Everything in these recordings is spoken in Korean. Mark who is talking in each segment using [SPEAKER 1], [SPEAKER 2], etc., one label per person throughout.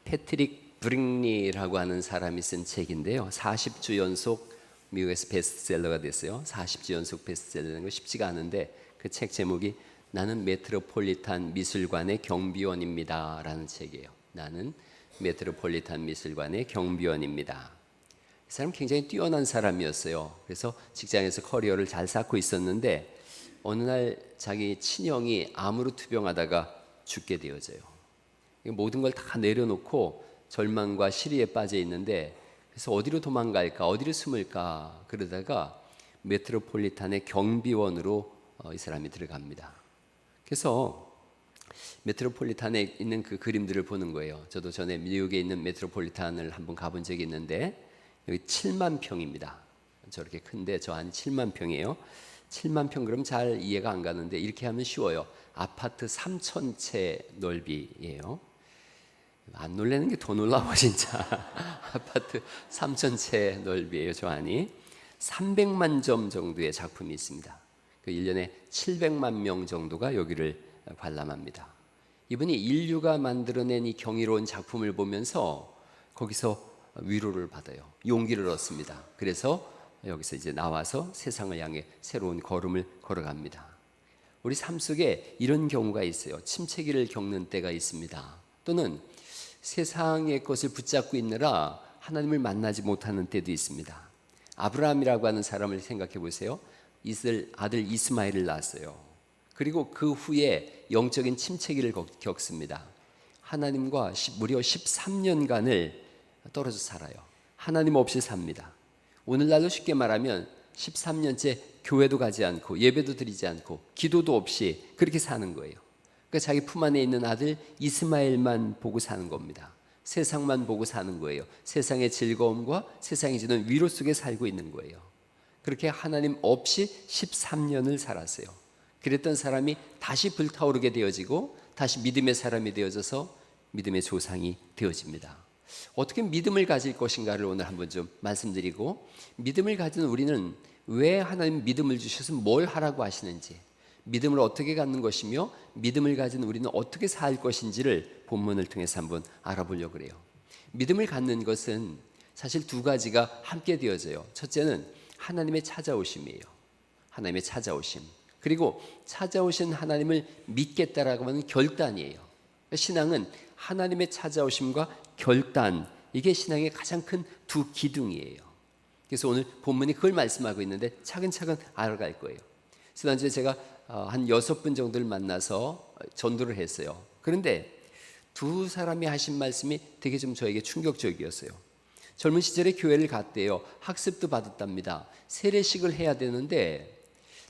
[SPEAKER 1] 패트릭 브링리라고 하는 사람이 쓴 책인데요. 40주 연속 미국에서 베스트셀러가 됐어요. 40주 연속 베스트셀러는 거 쉽지가 않은데 그 책 제목이 나는 메트로폴리탄 미술관의 경비원입니다 라는 책이에요. 나는 메트로폴리탄 미술관의 경비원입니다. 이 사람 굉장히 뛰어난 사람이었어요. 그래서 직장에서 커리어를 잘 쌓고 있었는데 어느 날 자기 친형이 암으로 투병하다가 죽게 되어져요. 모든 걸 다 내려놓고 절망과 시리에 빠져 있는데 그래서 어디로 도망갈까, 어디로 숨을까 그러다가 메트로폴리탄의 경비원으로 이 사람이 들어갑니다. 그래서 메트로폴리탄에 있는 그 그림들을 보는 거예요. 저도 전에 미국에 있는 메트로폴리탄을 한번 가본 적이 있는데 여기 7만 평입니다. 저렇게 큰데 저 안이 7만 평이에요. 7만 평 그럼 잘 이해가 안 가는데 이렇게 하면 쉬워요. 아파트 3,000채 넓이에요. 안 놀라는 게 더 놀라워 진짜. 아파트 3,000채 넓이에요. 저 안이 300만 점 정도의 작품이 있습니다. 그 1년에 700만 명 정도가 여기를 관람합니다. 이분이 인류가 만들어낸 이 경이로운 작품을 보면서 거기서 위로를 받아요. 용기를 얻습니다. 그래서 여기서 이제 나와서 세상을 향해 새로운 걸음을 걸어갑니다. 우리 삶 속에 이런 경우가 있어요. 침체기를 겪는 때가 있습니다. 또는 세상의 것을 붙잡고 있느라 하나님을 만나지 못하는 때도 있습니다. 아브라함이라고 하는 사람을 생각해 보세요. 아들 이스마엘을 낳았어요. 그리고 그 후에 영적인 침체기를 겪습니다. 하나님과 무려 13년간을 떨어져 살아요. 하나님 없이 삽니다. 오늘날로 쉽게 말하면 13년째 교회도 가지 않고 예배도 드리지 않고 기도도 없이 그렇게 사는 거예요. 그러니까 자기 품 안에 있는 아들 이스마엘만 보고 사는 겁니다. 세상만 보고 사는 거예요. 세상의 즐거움과 세상이 주는 위로 속에 살고 있는 거예요. 그렇게 하나님 없이 13년을 살았어요. 그랬던 사람이 다시 불타오르게 되어지고 다시 믿음의 사람이 되어져서 믿음의 조상이 되어집니다. 어떻게 믿음을 가질 것인가를 오늘 한번 좀 말씀드리고, 믿음을 가진 우리는 왜 하나님 믿음을 주셔서 뭘 하라고 하시는지, 믿음을 어떻게 갖는 것이며 믿음을 가진 우리는 어떻게 살 것인지를 본문을 통해서 한번 알아보려고 그래요. 믿음을 갖는 것은 사실 두 가지가 함께 되어져요. 첫째는 하나님의 찾아오심이에요. 하나님의 찾아오심. 그리고 찾아오신 하나님을 믿겠다라고 하는 결단이에요. 신앙은 하나님의 찾아오심과 결단, 이게 신앙의 가장 큰 두 기둥이에요. 그래서 오늘 본문이 그걸 말씀하고 있는데 차근차근 알아갈 거예요. 지난주에 제가 한 6분 정도를 만나서 전도를 했어요. 그런데 두 사람이 하신 말씀이 되게 좀 저에게 충격적이었어요. 젊은 시절에 교회를 갔대요. 학습도 받았답니다. 세례식을 해야 되는데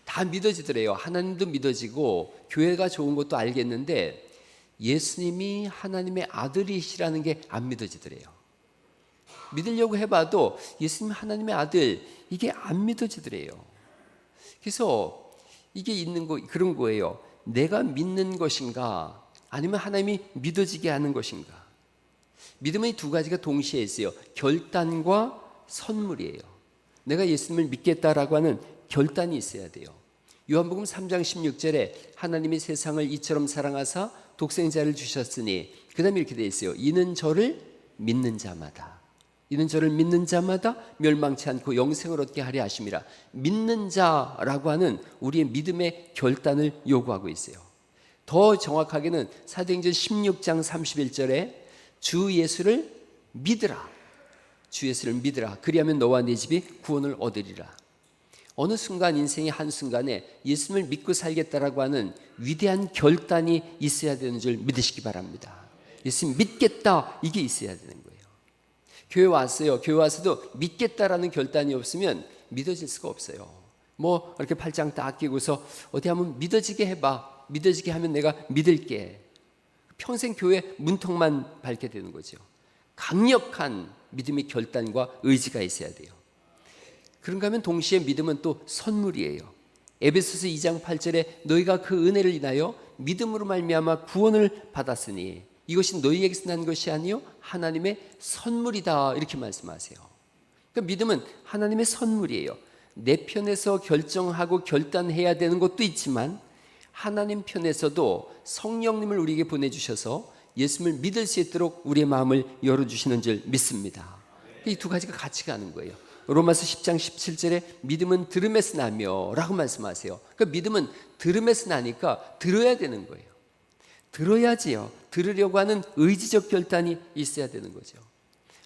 [SPEAKER 1] 다 믿어지더래요. 하나님도 믿어지고 교회가 좋은 것도 알겠는데 예수님이 하나님의 아들이시라는 게 안 믿어지더래요. 믿으려고 해봐도 예수님 하나님의 아들, 이게 안 믿어지더래요. 그래서 이게 있는 거 그런 거예요. 내가 믿는 것인가 아니면 하나님이 믿어지게 하는 것인가. 믿음의 두 가지가 동시에 있어요. 결단과 선물이에요. 내가 예수님을 믿겠다라고 하는 결단이 있어야 돼요. 요한복음 3장 16절에 하나님이 세상을 이처럼 사랑하사 독생자를 주셨으니, 그 다음에 이렇게 되어 있어요. 이는 저를 믿는 자마다 멸망치 않고 영생을 얻게 하려 하심이라. 믿는 자라고 하는 우리의 믿음의 결단을 요구하고 있어요. 더 정확하게는 사도행전 16장 31절에 주 예수를 믿으라. 그리하면 너와 네 집이 구원을 얻으리라. 어느 순간 인생의 한순간에 예수님을 믿고 살겠다라고 하는 위대한 결단이 있어야 되는 줄 믿으시기 바랍니다. 예수님 믿겠다, 이게 있어야 되는 거예요. 교회 왔어요. 교회 와서도 믿겠다라는 결단이 없으면 믿어질 수가 없어요. 뭐 이렇게 팔짱 딱 끼고서 어디 한번 믿어지게 해봐. 믿어지게 하면 내가 믿을게. 평생 교회 문턱만 밟게 되는 거죠. 강력한 믿음의 결단과 의지가 있어야 돼요. 그런가 하면 동시에 믿음은 또 선물이에요. 에베소서 2장 8절에 너희가 그 은혜를 인하여 믿음으로 말미암아 구원을 받았으니 이것이 너희에게서 난 것이 아니요 하나님의 선물이다, 이렇게 말씀하세요. 그러니까 믿음은 하나님의 선물이에요. 내 편에서 결정하고 결단해야 되는 것도 있지만 하나님 편에서도 성령님을 우리에게 보내주셔서 예수님을 믿을 수 있도록 우리의 마음을 열어주시는 줄 믿습니다. 이 두 가지가 같이 가는 거예요. 로마서 10장 17절에 믿음은 들음에서 나며 라고 말씀하세요. 그러니까 믿음은 들음에서 나니까 들어야 되는 거예요. 들어야지요. 들으려고 하는 의지적 결단이 있어야 되는 거죠.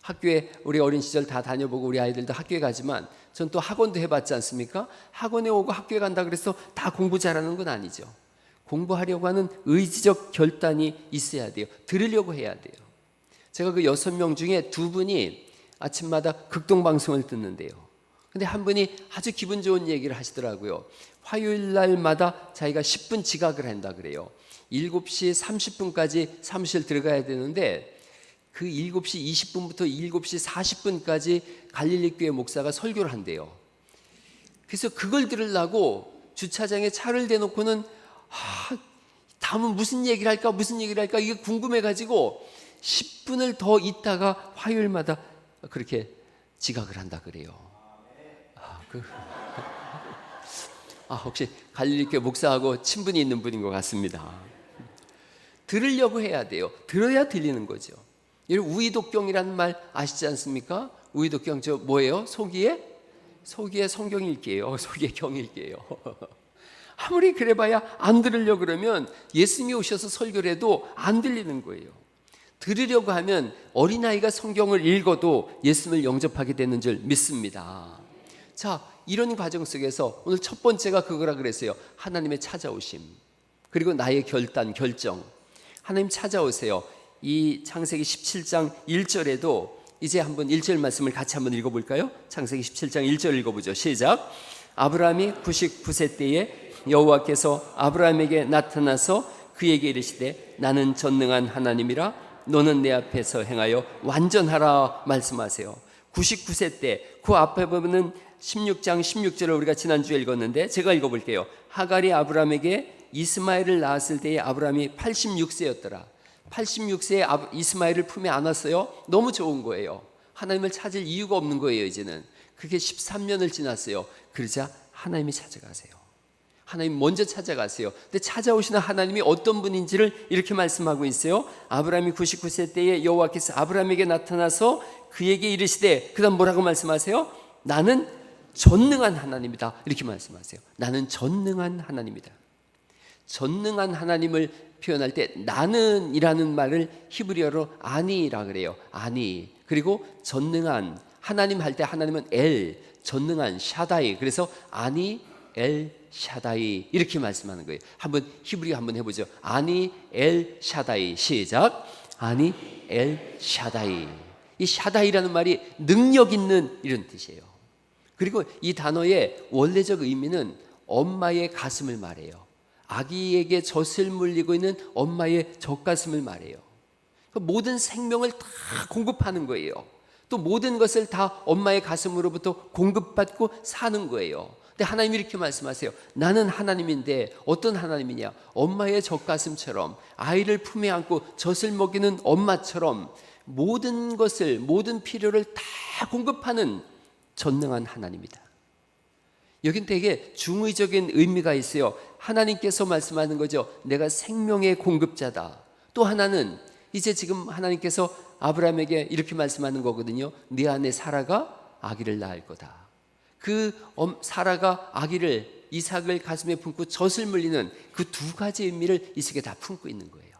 [SPEAKER 1] 학교에 우리 어린 시절 다 다녀보고 우리 아이들도 학교에 가지만 전 또 학원도 해봤지 않습니까? 학원에 오고 학교에 간다 그래서 다 공부 잘하는 건 아니죠. 공부하려고 하는 의지적 결단이 있어야 돼요. 들으려고 해야 돼요. 제가 그 6명 중에 2분이 아침마다 극동방송을 듣는데요. 근데 한 분이 아주 기분 좋은 얘기를 하시더라고요. 화요일 날마다 자기가 10분 지각을 한다 그래요. 7시 30분까지 사무실 들어가야 되는데 그 7시 20분부터 7시 40분까지 갈릴리 교회 목사가 설교를 한대요. 그래서 그걸 들으려고 주차장에 차를 대놓고는 다음은 무슨 얘기를 할까 이게 궁금해가지고 10분을 더 있다가 화요일마다 그렇게 지각을 한다 그래요. 혹시 갈릴리 교회 목사하고 친분이 있는 분인 것 같습니다. 들으려고 해야 돼요. 들어야 들리는 거죠. 우이독경이라는 말 아시지 않습니까? 우이독경 저 뭐예요? 소기에 성경 읽기예요. 소기에 경 읽기예요. 아무리 그래봐야 안 들으려고 그러면 예수님이 오셔서 설교를 해도 안 들리는 거예요. 들으려고 하면 어린아이가 성경을 읽어도 예수님을 영접하게 되는 줄 믿습니다. 자, 이런 과정 속에서 오늘 첫 번째가 그거라 그랬어요. 하나님의 찾아오심. 그리고 나의 결정. 하나님 찾아오세요. 이 창세기 17장 1절에도 이제 한번 1절 말씀을 같이 한번 읽어볼까요? 창세기 17장 1절 읽어보죠. 시작. 아브라함이 99세 때에 여호와께서 아브라함에게 나타나서 그에게 이르시되 나는 전능한 하나님이라 너는 내 앞에서 행하여 완전하라 말씀하세요. 99세 때 그 앞에 보면은 16장 16절을 우리가 지난주에 읽었는데 제가 읽어볼게요. 하갈이 아브라함에게 이스마엘을 낳았을 때에 아브라함이 86세였더라. 86세에 이스마엘을 품에 안았어요. 너무 좋은 거예요. 하나님을 찾을 이유가 없는 거예요. 이제는 그게 13년을 지났어요. 그러자 하나님이 찾아가세요. 하나님 먼저 찾아가세요. 근데 찾아오시는 하나님이 어떤 분인지를 이렇게 말씀하고 있어요. 아브라함이 99세 때에 여호와께서 아브라함에게 나타나서 그에게 이르시되 그 다음 뭐라고 말씀하세요? 나는 전능한 하나님이다 이렇게 말씀하세요. 나는 전능한 하나님이다. 전능한 하나님을 표현할 때 나는 이라는 말을 히브리어로 아니라 그래요. 아니. 그리고 전능한 하나님 할 때 하나님은 엘, 전능한 샤다이. 그래서 아니 엘 샤다이 이렇게 말씀하는 거예요. 한번 히브리어 한번 해보죠. 아니 엘 샤다이. 시작. 아니 엘 샤다이. 이 샤다이라는 말이 능력 있는 이런 뜻이에요. 그리고 이 단어의 원래적 의미는 엄마의 가슴을 말해요. 아기에게 젖을 물리고 있는 엄마의 젖가슴을 말해요. 모든 생명을 다 공급하는 거예요. 또 모든 것을 다 엄마의 가슴으로부터 공급받고 사는 거예요. 근데 하나님이 이렇게 말씀하세요. 나는 하나님인데 어떤 하나님이냐? 엄마의 젖가슴처럼 아이를 품에 안고 젖을 먹이는 엄마처럼 모든 것을 모든 필요를 다 공급하는 전능한 하나님이다. 여긴 되게 중의적인 의미가 있어요. 하나님께서 말씀하는 거죠. 내가 생명의 공급자다. 또 하나는 이제 지금 하나님께서 아브라함에게 이렇게 말씀하는 거거든요. 네 안에 사라가 아기를 낳을 거다. 그 사라가 아기를 이삭을 가슴에 품고 젖을 물리는 그 두 가지 의미를 이 속에 다 품고 있는 거예요.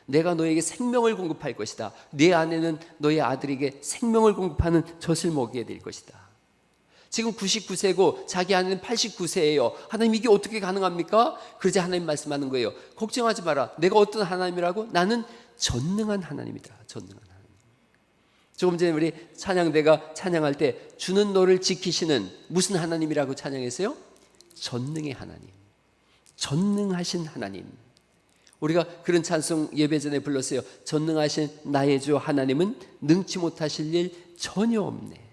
[SPEAKER 1] 내가 너에게 생명을 공급할 것이다. 네 안에는 너의 아들에게 생명을 공급하는 젖을 먹이게 될 것이다. 지금 99세고 자기 아내는 89세예요. 하나님 이게 어떻게 가능합니까? 그러자 하나님 말씀하는 거예요. 걱정하지 마라. 내가 어떤 하나님이라고? 나는 전능한 하나님이다. 전능한 하나님. 조금 전에 우리 찬양대가 찬양할 때 주는 너를 지키시는 무슨 하나님이라고 찬양했어요? 전능의 하나님. 전능하신 하나님. 우리가 그런 찬송 예배 전에 불렀어요. 전능하신 나의 주 하나님은 능치 못하실 일 전혀 없네.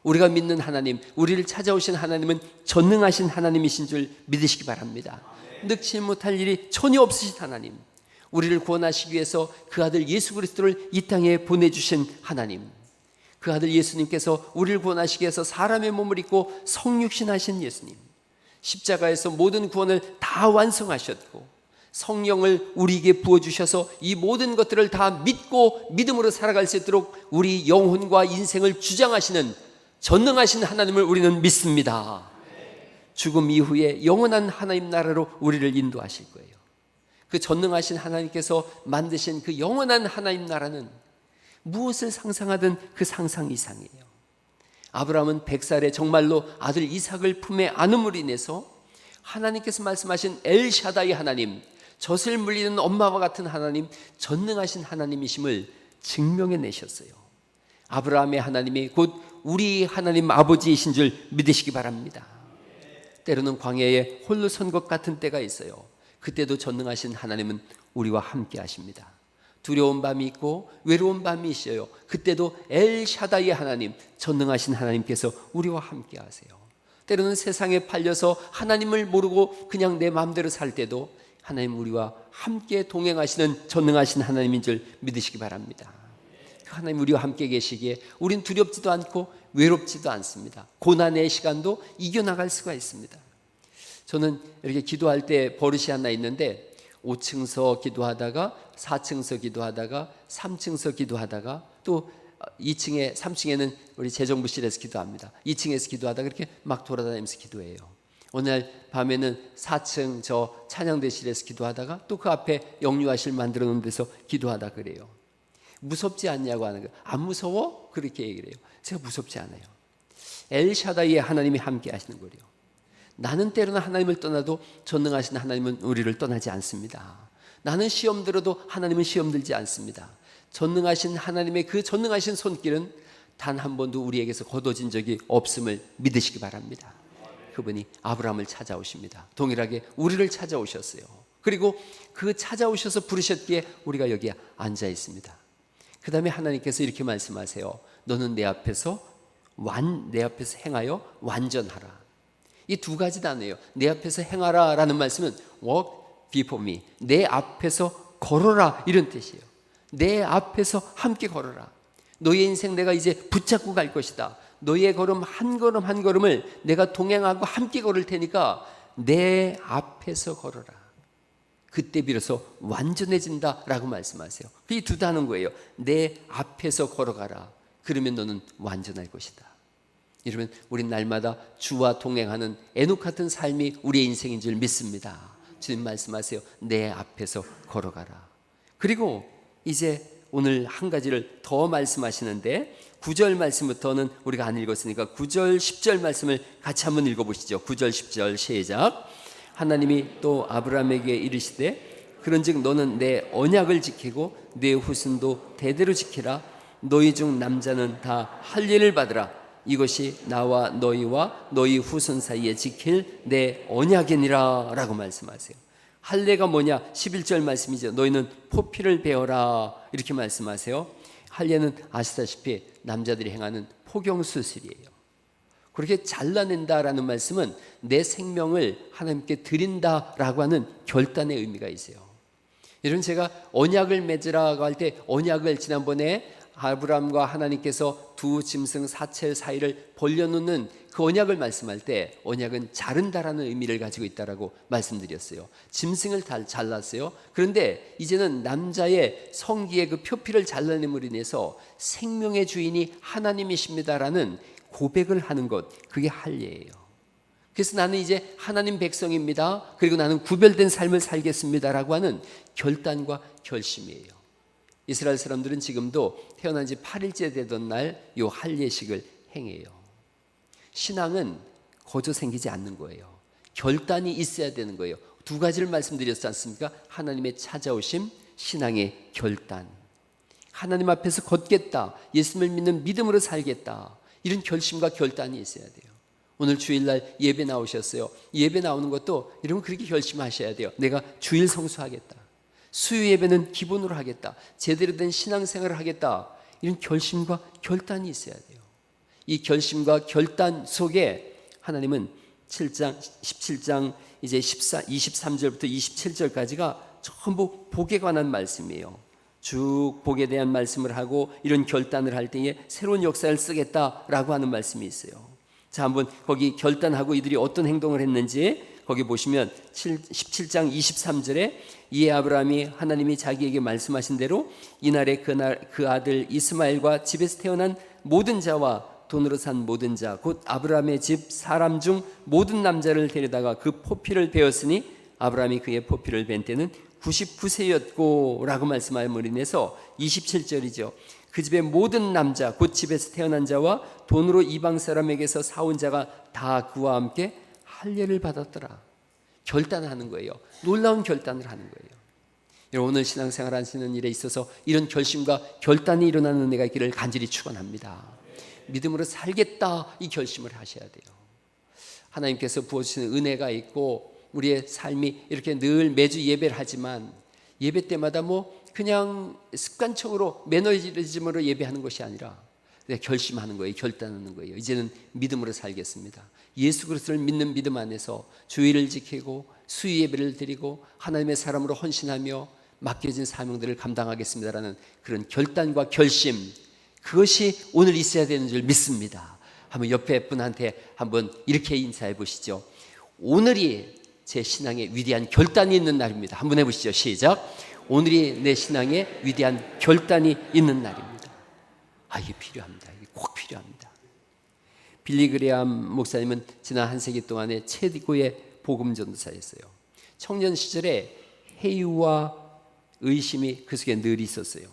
[SPEAKER 1] 우리가 믿는 하나님, 우리를 찾아오신 하나님은 전능하신 하나님이신 줄 믿으시기 바랍니다. 능치 못할 일이 전혀 없으신 하나님, 우리를 구원하시기 위해서 그 아들 예수 그리스도를 이 땅에 보내주신 하나님, 그 아들 예수님께서 우리를 구원하시기 위해서 사람의 몸을 입고 성육신하신 예수님, 십자가에서 모든 구원을 다 완성하셨고 성령을 우리에게 부어주셔서 이 모든 것들을 다 믿고 믿음으로 살아갈 수 있도록 우리 영혼과 인생을 주장하시는 전능하신 하나님을 우리는 믿습니다. 죽음 이후에 영원한 하나님 나라로 우리를 인도하실 거예요. 그 전능하신 하나님께서 만드신 그 영원한 하나님 나라는 무엇을 상상하든 그 상상 이상이에요. 아브라함은 100살에 정말로 아들 이삭을 품에 안음으로 인해서 하나님께서 말씀하신 엘샤다이 하나님, 젖을 물리는 엄마와 같은 하나님, 전능하신 하나님이심을 증명해 내셨어요. 아브라함의 하나님이 곧 우리 하나님 아버지이신 줄 믿으시기 바랍니다. 때로는 광야에 홀로 선 것 같은 때가 있어요. 그때도 전능하신 하나님은 우리와 함께 하십니다. 두려운 밤이 있고 외로운 밤이 있어요. 그때도 엘샤다이의 하나님, 전능하신 하나님께서 우리와 함께 하세요. 때로는 세상에 팔려서 하나님을 모르고 그냥 내 마음대로 살 때도 하나님 우리와 함께 동행하시는 전능하신 하나님인 줄 믿으시기 바랍니다. 하나님 우리와 함께 계시기에 우린 두렵지도 않고 외롭지도 않습니다. 고난의 시간도 이겨나갈 수가 있습니다. 저는 이렇게 기도할 때 버릇이 하나 있는데 5층서 기도하다가 4층서 기도하다가 3층서 기도하다가 또 2층에 3층에는 우리 재정부실에서 기도합니다. 2층에서 기도하다가 그렇게 막 돌아다니면서 기도해요. 어느 날 밤에는 4층 저 찬양대실에서 기도하다가 또 그 앞에 영유아실 만들어 놓은 데서 기도하다 그래요. 무섭지 않냐고 하는 거예요. 안 무서워? 그렇게 얘기를 해요. 제가 무섭지 않아요. 엘샤다이의 하나님이 함께 하시는 거래요. 나는 때로는 하나님을 떠나도 전능하신 하나님은 우리를 떠나지 않습니다. 나는 시험 들어도 하나님은 시험 들지 않습니다. 전능하신 하나님의 그 전능하신 손길은 단 한 번도 우리에게서 거둬진 적이 없음을 믿으시기 바랍니다. 그분이 아브라함을 찾아오십니다. 동일하게 우리를 찾아오셨어요. 그리고 그 찾아오셔서 부르셨기에 우리가 여기에 앉아 있습니다. 그 다음에 하나님께서 이렇게 말씀하세요. 너는 내 앞에서 행하여 완전하라. 이 두 가지 단어예요. 내 앞에서 행하라 라는 말씀은 walk before me, 내 앞에서 걸어라 이런 뜻이에요. 내 앞에서 함께 걸어라. 너의 인생 내가 이제 붙잡고 갈 것이다. 너의 걸음 한 걸음 한 걸음을 내가 동행하고 함께 걸을 테니까 내 앞에서 걸어라. 그때 비로소 완전해진다 라고 말씀하세요. 이 두 단어인 거예요. 내 앞에서 걸어가라. 그러면 너는 완전할 것이다. 이러면 우린 날마다 주와 동행하는 에녹 같은 삶이 우리의 인생인 줄 믿습니다. 주님 말씀하세요. 내 앞에서 걸어가라. 그리고 이제 오늘 한 가지를 더 말씀하시는데 9절 말씀부터는 우리가 안 읽었으니까 9절 10절 말씀을 같이 한번 읽어보시죠. 9절 10절 시작. 하나님이 또 아브라함에게 이르시되 그런즉 너는 내 언약을 지키고 내 후손도 대대로 지키라. 너희 중 남자는 다 할례를 받으라. 이것이 나와 너희와 너희 후손 사이에 지킬 내 언약이니라 라고 말씀하세요. 할례가 뭐냐? 11절 말씀이죠. 너희는 포피를 베어라 이렇게 말씀하세요. 할례는 아시다시피 남자들이 행하는 포경수술이에요. 그렇게 잘라낸다라는 말씀은 내 생명을 하나님께 드린다라고 하는 결단의 의미가 있어요. 여러분 제가 언약을 맺으라고 할 때 언약을 지난번에 아브라함과 하나님께서 두 짐승 사체 사이를 벌려놓는 그 언약을 말씀할 때 언약은 자른다라는 의미를 가지고 있다라고 말씀드렸어요. 짐승을 잘랐어요. 그런데 이제는 남자의 성기의 그 표피를 잘라냄으로 인해서 생명의 주인이 하나님이십니다라는 고백을 하는 것, 그게 할례예요. 그래서 나는 이제 하나님 백성입니다. 그리고 나는 구별된 삶을 살겠습니다라고 하는 결단과 결심이에요. 이스라엘 사람들은 지금도 태어난 지 8일째 되던 날 이 할례식을 행해요. 신앙은 거저 생기지 않는 거예요. 결단이 있어야 되는 거예요. 두 가지를 말씀드렸지 않습니까? 하나님의 찾아오심, 신앙의 결단. 하나님 앞에서 걷겠다, 예수님을 믿는 믿음으로 살겠다, 이런 결심과 결단이 있어야 돼요. 오늘 주일날 예배 나오셨어요. 예배 나오는 것도 이러면 그렇게 결심하셔야 돼요. 내가 주일 성수하겠다, 수요 예배는 기본으로 하겠다, 제대로 된 신앙생활을 하겠다, 이런 결심과 결단이 있어야 돼요. 이 결심과 결단 속에 하나님은 17장 이제 23절부터 27절까지가 전부 복에 관한 말씀이에요. 쭉 복에 대한 말씀을 하고 이런 결단을 할 때에 새로운 역사를 쓰겠다라고 하는 말씀이 있어요. 자, 한번 거기 결단하고 이들이 어떤 행동을 했는지 거기 보시면 17장 23절에 이에 아브라함이 하나님이 자기에게 말씀하신 대로 이날에 그 아들 이스마엘과 집에서 태어난 모든 자와 돈으로 산 모든 자 곧 아브라함의 집 사람 중 모든 남자를 데려다가 그 포피를 베었으니 아브라함이 그의 포피를 벤 때는 99세였고 라고 말씀함으로 인해서 27절이죠. 그 집의 모든 남자 곧 집에서 태어난 자와 돈으로 이방 사람에게서 사온 자가 다 그와 함께 할례를 받았더라. 결단하는 거예요. 놀라운 결단을 하는 거예요. 여러분, 오늘 신앙생활 하시는 일에 있어서 이런 결심과 결단이 일어나는 은혜가 있기를 간절히 축원합니다. 믿음으로 살겠다 이 결심을 하셔야 돼요. 하나님께서 부어주시는 은혜가 있고 우리의 삶이 이렇게 늘 매주 예배를 하지만 예배 때마다 그냥 습관적으로 매너리즘으로 예배하는 것이 아니라 결심하는 거예요. 결단하는 거예요. 이제는 믿음으로 살겠습니다. 예수 그리스도를 믿는 믿음 안에서 주의를 지키고 수요 예배를 드리고 하나님의 사람으로 헌신하며 맡겨진 사명들을 감당하겠습니다라는 그런 결단과 결심, 그것이 오늘 있어야 되는 줄 믿습니다. 한번 옆에 분한테 한번 이렇게 인사해 보시죠. 오늘이 제 신앙의 위대한 결단이 있는 날입니다. 한번 해보시죠. 시작. 오늘이 내 신앙의 위대한 결단이 있는 날입니다. 이게 필요합니다. 이게 꼭 필요합니다. 빌리 그레함 목사님은 지난 한 세기 동안에 최고의 복음 전도사였어요. 청년 시절에 회유와 의심이 그 속에 늘 있었어요.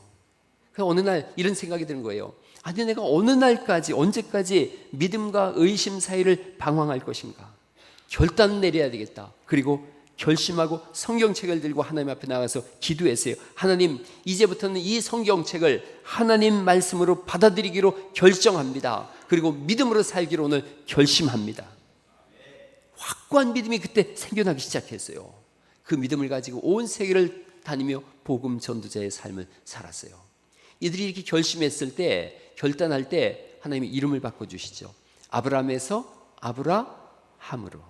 [SPEAKER 1] 그래서 어느 날 이런 생각이 드는 거예요. 아니, 내가 어느 날까지, 언제까지 믿음과 의심 사이를 방황할 것인가? 결단을 내려야 되겠다. 그리고 결심하고 성경책을 들고 하나님 앞에 나가서 기도했어요. 하나님, 이제부터는 이 성경책을 하나님 말씀으로 받아들이기로 결정합니다. 그리고 믿음으로 살기로 오늘 결심합니다. 확고한 믿음이 그때 생겨나기 시작했어요. 그 믿음을 가지고 온 세계를 다니며 복음 전도자의 삶을 살았어요. 이들이 이렇게 결심했을 때, 결단할 때 하나님이 이름을 바꿔주시죠. 아브라함에서 아브라함으로.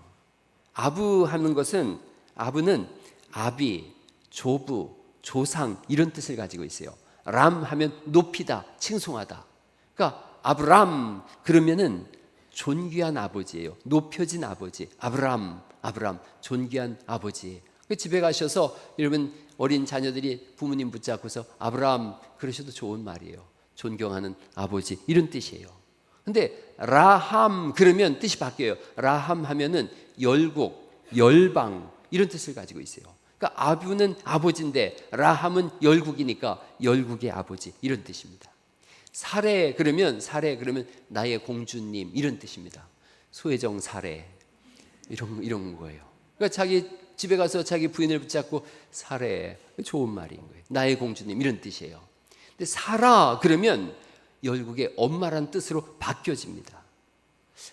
[SPEAKER 1] 아부하는 것은, 아부는 아비, 조부, 조상 이런 뜻을 가지고 있어요. 람 하면 높이다, 칭송하다. 그러니까 아브람 그러면은 존귀한 아버지예요. 높여진 아버지. 아브람 존귀한 아버지. 집에 가셔서 여러분 어린 자녀들이 부모님 붙잡고서 아브람 그러셔도 좋은 말이에요. 존경하는 아버지 이런 뜻이에요. 근데 라함 그러면 뜻이 바뀌어요. 라함 하면은 열국, 열방 이런 뜻을 가지고 있어요. 그러니까 아부는 아버지인데 라함은 열국이니까 열국의 아버지 이런 뜻입니다. 사례 그러면 나의 공주님 이런 뜻입니다. 소혜정 사례 이런 거예요. 그러니까 자기 집에 가서 자기 부인을 붙잡고 사례, 좋은 말인 거예요. 나의 공주님 이런 뜻이에요. 근데 사라 그러면 열국의 엄마란 뜻으로 바뀌어집니다.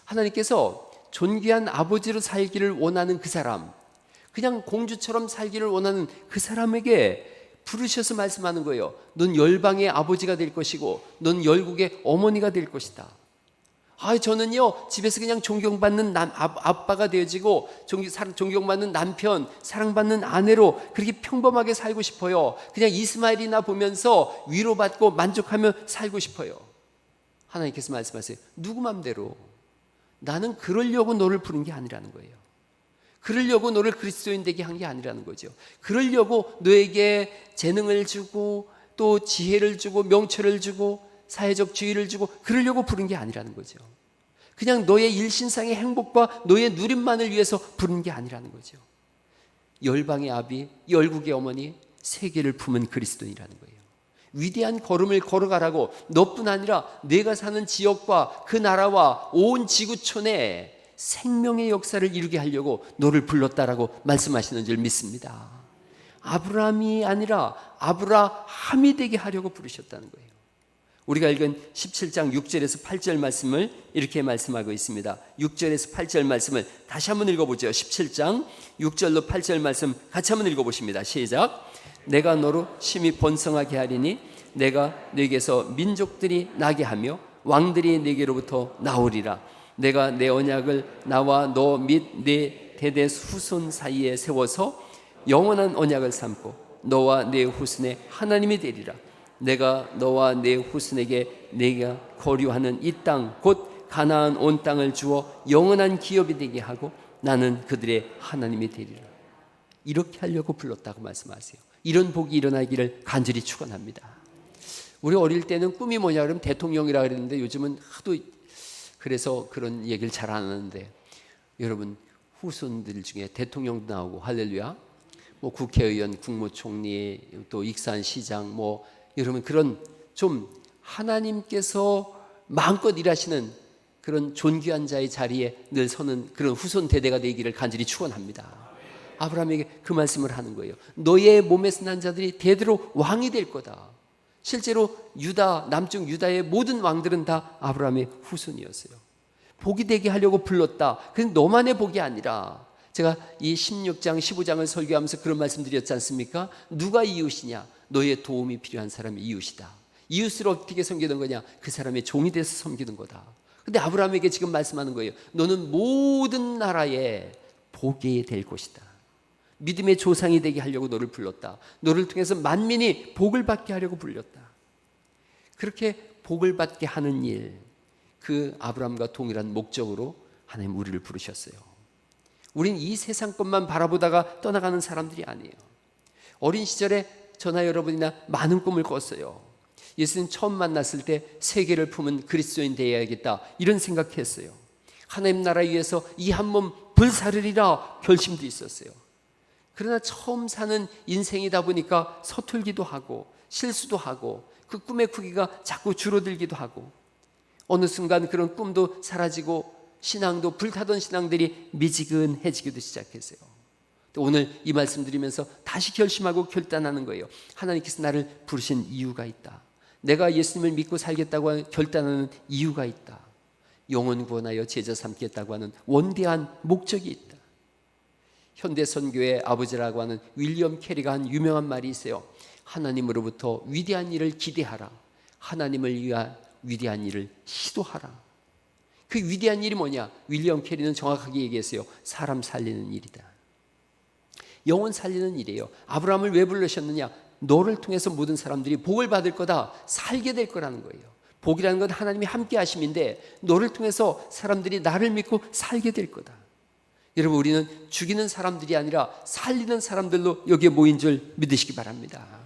[SPEAKER 1] 하나님께서 존귀한 아버지로 살기를 원하는 그 사람, 그냥 공주처럼 살기를 원하는 그 사람에게 부르셔서 말씀하는 거예요. 넌 열방의 아버지가 될 것이고 넌 열국의 어머니가 될 것이다. 저는요 집에서 그냥 존경받는 아빠가 되어지고 존경받는 남편, 사랑받는 아내로 그렇게 평범하게 살고 싶어요. 그냥 이스마엘이나 보면서 위로받고 만족하며 살고 싶어요. 하나님께서 말씀하세요. 누구 맘대로. 나는 그러려고 너를 부른 게 아니라는 거예요. 그러려고 너를 그리스도인 되게 한 게 아니라는 거죠. 그러려고 너에게 재능을 주고 또 지혜를 주고 명철을 주고 사회적 지위를 주고 그러려고 부른 게 아니라는 거죠. 그냥 너의 일신상의 행복과 너의 누림만을 위해서 부른 게 아니라는 거죠. 열방의 아비, 열국의 어머니, 세계를 품은 그리스도인이라는 거예요. 위대한 걸음을 걸어가라고 너뿐 아니라 내가 사는 지역과 그 나라와 온 지구촌에 생명의 역사를 이루게 하려고 너를 불렀다라고 말씀하시는 줄 믿습니다. 아브라함이 아니라 아브라함이 되게 하려고 부르셨다는 거예요. 우리가 읽은 17장 6절에서 8절 말씀을 이렇게 말씀하고 있습니다. 6절에서 8절 말씀을 다시 한번 읽어보죠. 17장 6절로 8절 말씀 같이 한번 읽어보십니다. 시작. 내가 너로 심히 번성하게 하리니 내가 네게서 민족들이 나게 하며 왕들이 네게로부터 나오리라. 내가 내 언약을 나와 너 및 네 대대 후손 사이에 세워서 영원한 언약을 삼고 너와 네 후손의 하나님이 되리라. 내가 너와 네 후손에게 내가 거류하는 이 땅 곧 가나안 온 땅을 주어 영원한 기업이 되게 하고 나는 그들의 하나님이 되리라. 이렇게 하려고 불렀다고 말씀하세요. 이런 복이 일어나기를 간절히 축원합니다. 우리 어릴 때는 꿈이 뭐냐 그러면 대통령이라 그랬는데 요즘은 하도 그래서 그런 얘기를 잘 안 하는데, 여러분 후손들 중에 대통령도 나오고 할렐루야, 뭐 국회의원, 국무총리, 또 익산시장, 뭐 여러분 그런 좀 하나님께서 마음껏 일하시는 그런 존귀한 자의 자리에 늘 서는 그런 후손 대대가 되기를 간절히 축원합니다. 아브라함에게 그 말씀을 하는 거예요. 너의 몸에서 난 자들이 대대로 왕이 될 거다. 실제로 유다, 남쪽 유다의 모든 왕들은 다 아브라함의 후손이었어요. 복이 되게 하려고 불렀다. 그건 너만의 복이 아니라, 제가 이 16장, 15장을 설교하면서 그런 말씀 드렸지 않습니까? 누가 이웃이냐? 너의 도움이 필요한 사람이 이웃이다. 이웃을 어떻게 섬기는 거냐? 그 사람의 종이 돼서 섬기는 거다. 근데 아브라함에게 지금 말씀하는 거예요. 너는 모든 나라에 복이 될 것이다. 믿음의 조상이 되게 하려고 너를 불렀다. 너를 통해서 만민이 복을 받게 하려고 불렸다. 그렇게 복을 받게 하는 일, 그 아브라함과 동일한 목적으로 하나님 우리를 부르셨어요. 우린 이 세상 것만 바라보다가 떠나가는 사람들이 아니에요. 어린 시절에 저나 여러분이나 많은 꿈을 꿨어요. 예수님 처음 만났을 때 세계를 품은 그리스도인 되어야겠다, 이런 생각했어요. 하나님 나라 위해서 이 한 몸 불사르리라 결심도 있었어요. 그러나 처음 사는 인생이다 보니까 서툴기도 하고 실수도 하고 그 꿈의 크기가 자꾸 줄어들기도 하고, 어느 순간 그런 꿈도 사라지고 신앙도 불타던 신앙들이 미지근해지기도 시작했어요. 오늘 이 말씀 드리면서 다시 결심하고 결단하는 거예요. 하나님께서 나를 부르신 이유가 있다. 내가 예수님을 믿고 살겠다고 결단하는 이유가 있다. 영혼 구원하여 제자 삼겠다고 하는 원대한 목적이 있다. 현대 선교의 아버지라고 하는 윌리엄 캐리가 한 유명한 말이 있어요. 하나님으로부터 위대한 일을 기대하라. 하나님을 위한 위대한 일을 시도하라. 그 위대한 일이 뭐냐? 윌리엄 캐리는 정확하게 얘기했어요. 사람 살리는 일이다. 영혼 살리는 일이에요. 아브라함을 왜 부르셨느냐? 너를 통해서 모든 사람들이 복을 받을 거다, 살게 될 거라는 거예요. 복이라는 건 하나님이 함께 하심인데 너를 통해서 사람들이 나를 믿고 살게 될 거다. 여러분, 우리는 죽이는 사람들이 아니라 살리는 사람들로 여기에 모인 줄 믿으시기 바랍니다.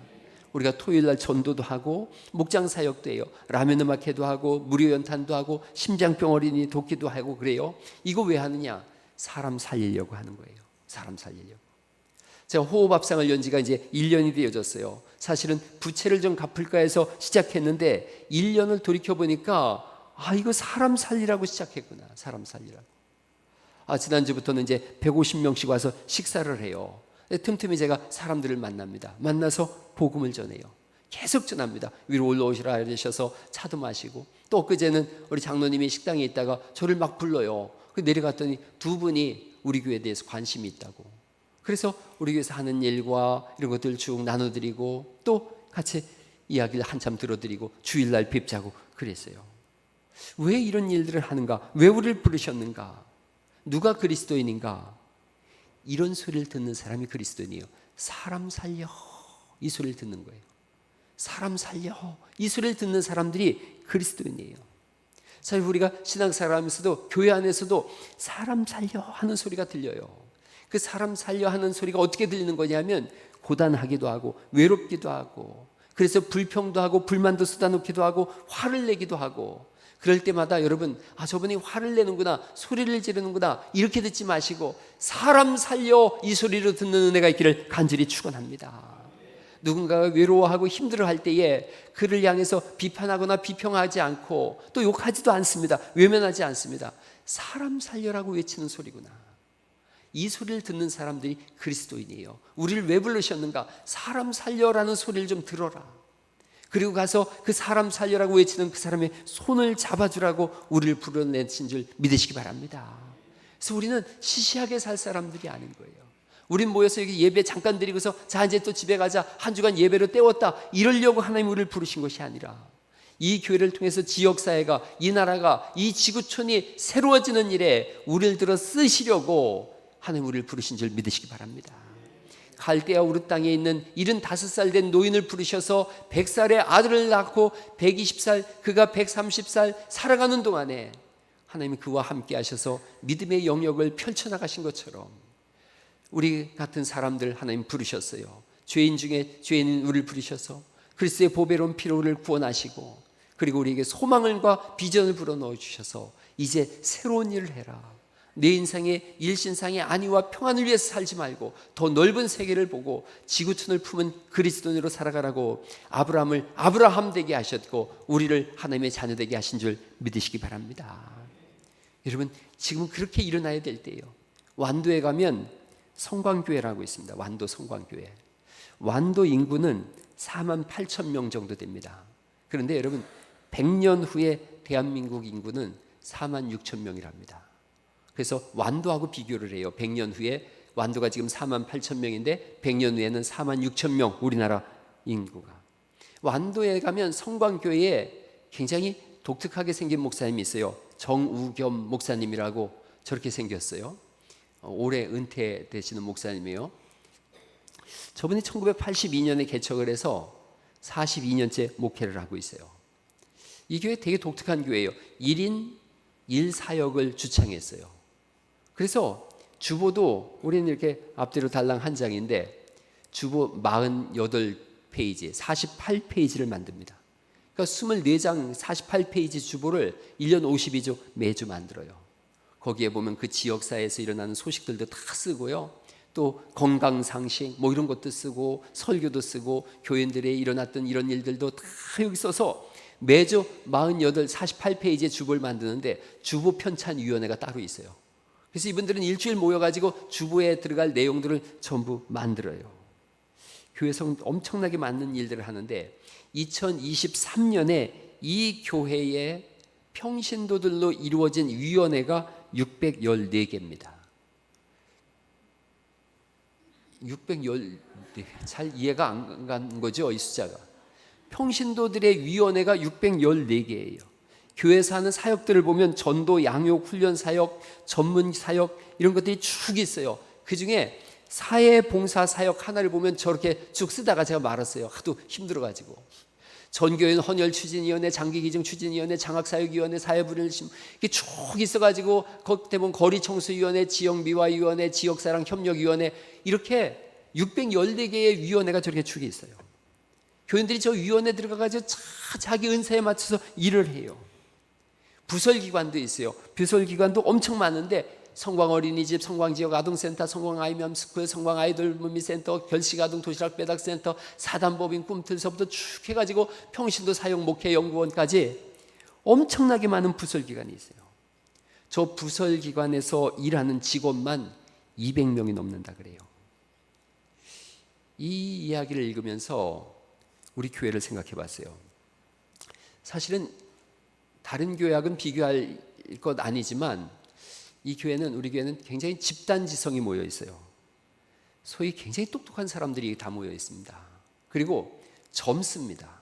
[SPEAKER 1] 우리가 토요일날 전도도 하고 목장 사역도 해요. 라면 음악회도 하고 무료 연탄도 하고 심장병 어린이 돕기도 하고 그래요. 이거 왜 하느냐? 사람 살리려고 하는 거예요. 사람 살리려고. 제가 호흡합상을 연 지가 이제 1년이 되어졌어요. 사실은 부채를 좀 갚을까 해서 시작했는데 1년을 돌이켜보니까 이거 사람 살리라고 시작했구나. 사람 살리라고. 지난주부터는 이제 150명씩 와서 식사를 해요. 틈틈이 제가 사람들을 만납니다. 만나서 복음을 전해요. 계속 전합니다. 위로 올라오시라 하셔서 차도 마시고, 또 엊그제는 우리 장로님이 식당에 있다가 저를 막 불러요. 내려갔더니 두 분이 우리 교회에 대해서 관심이 있다고. 그래서 우리 교회에서 하는 일과 이런 것들 쭉 나눠드리고 또 같이 이야기를 한참 들어드리고 주일날 뵙자고 그랬어요. 왜 이런 일들을 하는가? 왜 우리를 부르셨는가? 누가 그리스도인인가? 이런 소리를 듣는 사람이 그리스도인이에요. 사람 살려, 이 소리를 듣는 거예요. 사람 살려, 이 소리를 듣는 사람들이 그리스도인이에요. 사실 우리가 신앙생활하면서도 교회 안에서도 사람 살려 하는 소리가 들려요. 그 사람 살려 하는 소리가 어떻게 들리는 거냐면 고단하기도 하고 외롭기도 하고, 그래서 불평도 하고 불만도 쏟아놓기도 하고 화를 내기도 하고, 그럴 때마다 여러분, 저분이 화를 내는구나, 소리를 지르는구나, 이렇게 듣지 마시고 사람 살려, 이 소리로 듣는 은혜가 있기를 간절히 축원합니다. 누군가가 외로워하고 힘들어할 때에 그를 향해서 비판하거나 비평하지 않고 또 욕하지도 않습니다. 외면하지 않습니다. 사람 살려라고 외치는 소리구나. 이 소리를 듣는 사람들이 그리스도인이에요. 우리를 왜 부르셨는가? 사람 살려라는 소리를 좀 들어라. 그리고 가서 그 사람 살려라고 외치는 그 사람의 손을 잡아주라고 우리를 불러내신 줄 믿으시기 바랍니다. 그래서 우리는 시시하게 살 사람들이 아닌 거예요. 우린 모여서 여기 예배 잠깐 드리고서 자 이제 또 집에 가자, 한 주간 예배로 때웠다, 이러려고 하나님 우리를 부르신 것이 아니라 이 교회를 통해서 지역사회가, 이 나라가, 이 지구촌이 새로워지는 일에 우리를 들어 쓰시려고 하나님 우리를 부르신 줄 믿으시기 바랍니다. 갈대아 우르 땅에 있는 75살 된 노인을 부르셔서 100살의 아들을 낳고 120살, 그가 130살 살아가는 동안에 하나님이 그와 함께 하셔서 믿음의 영역을 펼쳐나가신 것처럼 우리 같은 사람들 하나님 부르셨어요. 죄인 중에 죄인인 우리를 부르셔서 그리스도의 보배로운 피로 우리를 구원하시고, 그리고 우리에게 소망과 비전을 불어넣어 주셔서 이제 새로운 일을 해라. 내 인생의 일신상의 안위와 평안을 위해서 살지 말고 더 넓은 세계를 보고 지구촌을 품은 그리스도인으로 살아가라고 아브라함을 아브라함 되게 하셨고 우리를 하나님의 자녀 되게 하신 줄 믿으시기 바랍니다. 여러분, 지금은 그렇게 일어나야 될 때예요. 완도에 가면 성광교회라고 있습니다. 완도 성광교회. 완도 인구는 4만 8천 명 정도 됩니다. 그런데 여러분, 100년 후에 대한민국 인구는 4만 6천 명이랍니다. 그래서 완도하고 비교를 해요. 100년 후에 완도가 지금 4만 8천 명인데 100년 후에는 4만 6천 명, 우리나라 인구가. 완도에 가면 성광교회에 굉장히 독특하게 생긴 목사님이 있어요. 정우겸 목사님이라고 저렇게 생겼어요. 올해 은퇴되시는 목사님이에요. 저분이 1982년에 개척을 해서 42년째 목회를 하고 있어요. 이 교회 되게 독특한 교회예요. 1인 1사역을 주창했어요. 그래서 주보도 우리는 이렇게 앞뒤로 달랑 한 장인데 주보 48페이지, 48페이지를 만듭니다. 그러니까 24장 48페이지 주보를 1년 52주 매주 만들어요. 거기에 보면 그 지역사회에서 일어나는 소식들도 다 쓰고요. 또 건강상식 뭐 이런 것도 쓰고 설교도 쓰고 교인들에 일어났던 이런 일들도 다 여기 써서 매주 48페이지의 주보를 만드는데 주보 편찬위원회가 따로 있어요. 그래서 이분들은 일주일 모여가지고 주보에 들어갈 내용들을 전부 만들어요. 교회에서 엄청나게 많은 일들을 하는데 2023년에 이 교회의 평신도들로 이루어진 위원회가 614개입니다. 614, 잘 이해가 안 간 거죠, 이 숫자가. 평신도들의 위원회가 614개예요. 교회에서 하는 사역들을 보면 전도, 양육, 훈련 사역, 전문 사역 이런 것들이 쭉 있어요. 그 중에 사회봉사 사역 하나를 보면 저렇게 쭉 쓰다가 제가 말았어요. 하도 힘들어가지고. 전교인 헌혈추진위원회, 장기기증 추진위원회, 장학사역위원회, 사회불일심 이게 쭉 있어가지고 거기 보면 거리청소위원회, 지역미화위원회, 지역사랑 협력위원회 이렇게 614개의 위원회가 저렇게 쭉 있어요. 교인들이 저 위원회 들어가가지고 자기 은사에 맞춰서 일을 해요. 부설기관도 있어요. 부설기관도 엄청 많은데 성광어린이집, 성광지역 아동센터, 성광아이맘스쿨, 성광아이돌문미센터, 결식아동 도시락 배달센터, 사단법인 꿈틀서부터 쭉 해가지고 평신도 사역 목회 연구원까지 엄청나게 많은 부설기관이 있어요. 저 부설기관에서 일하는 직원만 200명이 넘는다 그래요. 이 이야기를 읽으면서 우리 교회를 생각해 봤어요. 사실은 다른 교회하고는 비교할 것 아니지만 이 교회는, 우리 교회는 굉장히 집단지성이 모여 있어요. 소위 굉장히 똑똑한 사람들이 다 모여 있습니다. 그리고 젊습니다.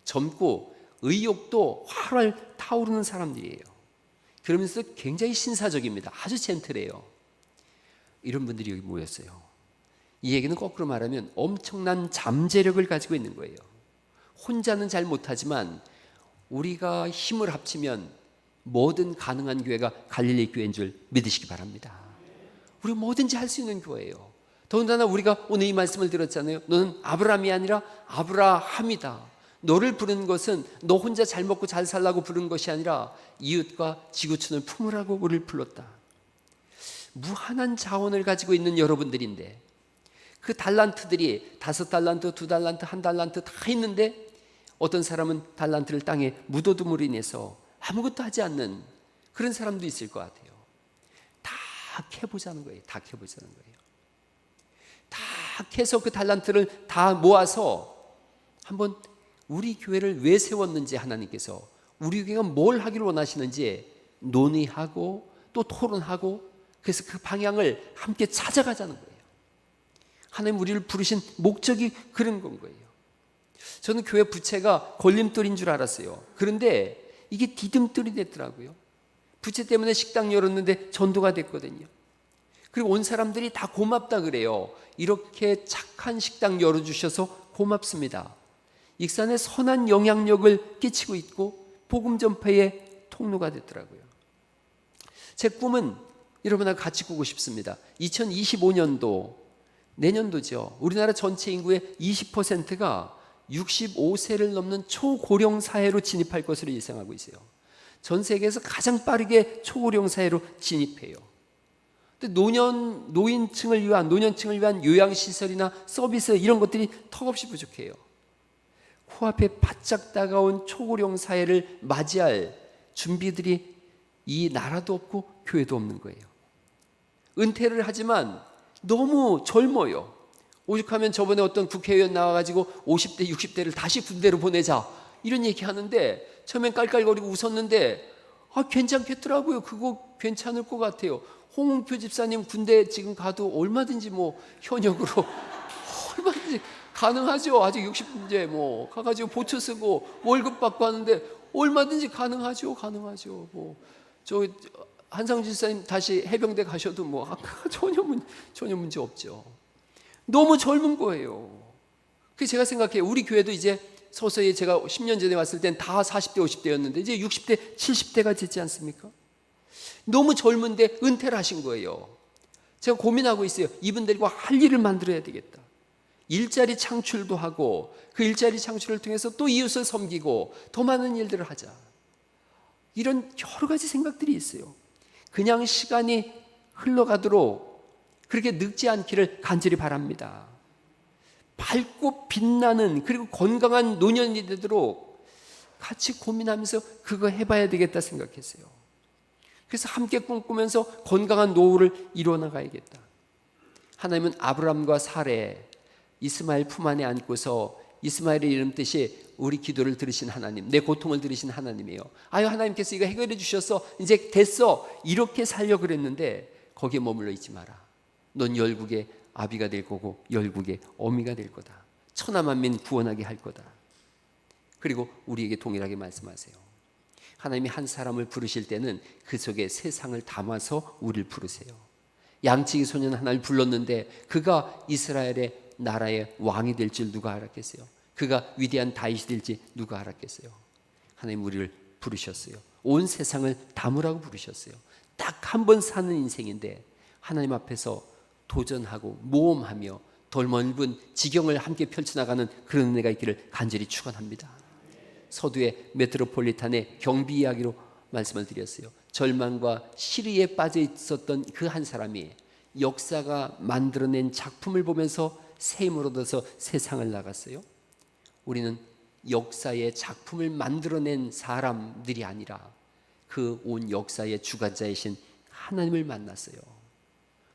[SPEAKER 1] 젊고 의욕도 활활 타오르는 사람들이에요. 그러면서 굉장히 신사적입니다. 아주 젠틀해요. 이런 분들이 여기 모였어요. 이 얘기는 거꾸로 말하면 엄청난 잠재력을 가지고 있는 거예요. 혼자는 잘 못하지만 우리가 힘을 합치면 뭐든 가능한 교회가 갈릴리 교회인 줄 믿으시기 바랍니다. 우리 뭐든지 할 수 있는 교회예요. 더군다나 우리가 오늘 이 말씀을 들었잖아요. 너는 아브라함이 아니라 아브라함이다. 너를 부른 것은 너 혼자 잘 먹고 잘 살라고 부른 것이 아니라 이웃과 지구촌을 품으라고 우리를 불렀다. 무한한 자원을 가지고 있는 여러분들인데 그 달란트들이 5달란트, 2달란트, 1달란트 다 있는데 어떤 사람은 달란트를 땅에 묻어둠으로 인해서 아무것도 하지 않는 그런 사람도 있을 것 같아요. 다 캐보자는 거예요. 다 캐보자는 거예요. 다 캐서 그 달란트를 다 모아서 한번 우리 교회를 왜 세웠는지 하나님께서 우리 교회가 뭘 하기를 원하시는지 논의하고 또 토론하고 그래서 그 방향을 함께 찾아가자는 거예요. 하나님 우리를 부르신 목적이 그런 건 거예요. 저는 교회 부채가 걸림돌인 줄 알았어요. 그런데 이게 디딤돌이 됐더라고요. 부채 때문에 식당 열었는데 전도가 됐거든요. 그리고 온 사람들이 다 고맙다 그래요. 이렇게 착한 식당 열어주셔서 고맙습니다. 익산에 선한 영향력을 끼치고 있고 복음 전파의 통로가 됐더라고요. 제 꿈은 여러분하고 같이 꾸고 싶습니다. 2025년도, 내년도죠. 우리나라 전체 인구의 20%가 65세를 넘는 초고령 사회로 진입할 것으로 예상하고 있어요. 전 세계에서 가장 빠르게 초고령 사회로 진입해요. 근데 노년층을 위한 요양시설이나 서비스 이런 것들이 턱없이 부족해요. 코앞에 바짝 다가온 초고령 사회를 맞이할 준비들이 이 나라도 없고 교회도 없는 거예요. 은퇴를 하지만 너무 젊어요. 오죽하면 저번에 어떤 국회의원 나와가지고 50대, 60대를 다시 군대로 보내자 이런 얘기 하는데 처음엔 깔깔거리고 웃었는데 괜찮겠더라고요. 그거 괜찮을 것 같아요. 홍은표 집사님 군대 지금 가도 얼마든지 현역으로 얼마든지 가능하죠. 아직 60이제 가가지고 보초 쓰고 월급 받고 하는데 얼마든지 가능하죠. 저 한상준 집사님 다시 해병대 가셔도 전혀 문제 없죠. 너무 젊은 거예요. 그래서 제가 생각해요. 우리 교회도 이제 서서히 제가 10년 전에 왔을 땐 다 40대, 50대였는데 이제 60대, 70대가 되지 않습니까? 너무 젊은데 은퇴를 하신 거예요. 제가 고민하고 있어요. 이분들과 할 일을 만들어야 되겠다. 일자리 창출도 하고 그 일자리 창출을 통해서 또 이웃을 섬기고 더 많은 일들을 하자. 이런 여러 가지 생각들이 있어요. 그냥 시간이 흘러가도록 그렇게 늙지 않기를 간절히 바랍니다. 밝고 빛나는 그리고 건강한 노년이 되도록 같이 고민하면서 그거 해봐야 되겠다 생각했어요. 그래서 함께 꿈꾸면서 건강한 노후를 이루어나가야겠다. 하나님은 아브람과 사레, 이스마엘 품 안에 안고서 이스마엘의 이름 뜻이 우리 기도를 들으신 하나님, 내 고통을 들으신 하나님이에요. 하나님께서 이거 해결해 주셔서 이제 됐어 이렇게 살려 그랬는데 거기에 머물러 있지 마라. 넌 열국의 아비가 될 거고 열국의 어미가 될 거다. 천하만민 구원하게 할 거다. 그리고 우리에게 동일하게 말씀하세요. 하나님이 한 사람을 부르실 때는 그 속에 세상을 담아서 우리를 부르세요. 양치기 소년 하나를 불렀는데 그가 이스라엘의 나라의 왕이 될 줄 누가 알았겠어요? 그가 위대한 다윗이 될지 누가 알았겠어요? 하나님 우리를 부르셨어요. 온 세상을 담으라고 부르셨어요. 딱 한 번 사는 인생인데 하나님 앞에서 도전하고 모험하며 더 넓은 지경을 함께 펼쳐나가는 그런 은혜가 있기를 간절히 축원합니다. 서두에 메트로폴리탄의 경비 이야기로 말씀을 드렸어요. 절망과 시리에 빠져 있었던 그 한 사람이 역사가 만들어낸 작품을 보면서 새 힘을 얻어서 세상을 나갔어요. 우리는 역사의 작품을 만들어낸 사람들이 아니라 그 온 역사의 주관자이신 하나님을 만났어요.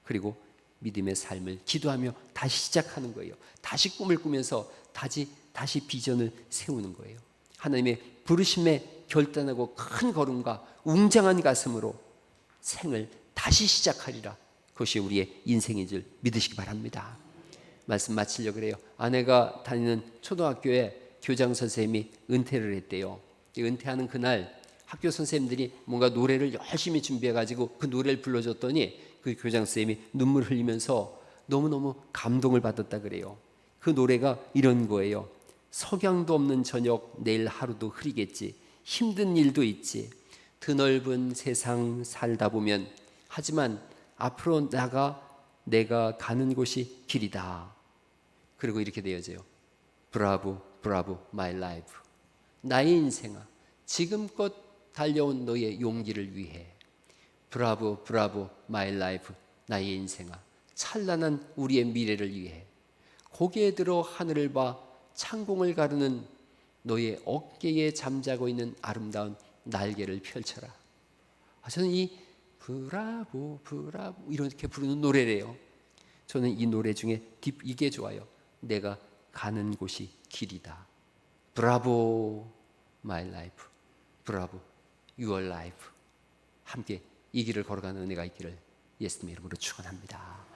[SPEAKER 1] 그리고 믿음의 삶을 기도하며 다시 시작하는 거예요. 다시 꿈을 꾸면서 다시 비전을 세우는 거예요. 하나님의 부르심에 결단하고 큰 걸음과 웅장한 가슴으로 생을 다시 시작하리라. 그것이 우리의 인생인 줄 믿으시기 바랍니다. 말씀 마치려고 그래요. 아내가 다니는 초등학교에 교장 선생님이 은퇴를 했대요. 은퇴하는 그날 학교 선생님들이 뭔가 노래를 열심히 준비해가지고 그 노래를 불러줬더니 그 교장 선생님이 눈물 흘리면서 너무너무 감동을 받았다 그래요. 그 노래가 이런 거예요. 석양도 없는 저녁 내일 하루도 흐리겠지. 힘든 일도 있지. 드넓은 세상 살다 보면 하지만 앞으로 내가 가는 곳이 길이다. 그리고 이렇게 되어져요. 브라보 브라보 마이 라이프. 나의 인생아 지금껏 달려온 너의 용기를 위해 브라보 브라보 마이 라이프. 나의 인생아 찬란한 우리의 미래를 위해 고개 들어 하늘을 봐 창공을 가르는 너의 어깨에 잠자고 있는 아름다운 날개를 펼쳐라. 저는 이 브라보 브라보 이렇게 부르는 노래래요. 저는 이 노래 중에 이게 좋아요. 내가 가는 곳이 길이다. 브라보 마이 라이프. 브라보 유얼 라이프. 함께 이 길을 걸어가는 은혜가 있기를 예수님 이름으로 축원합니다.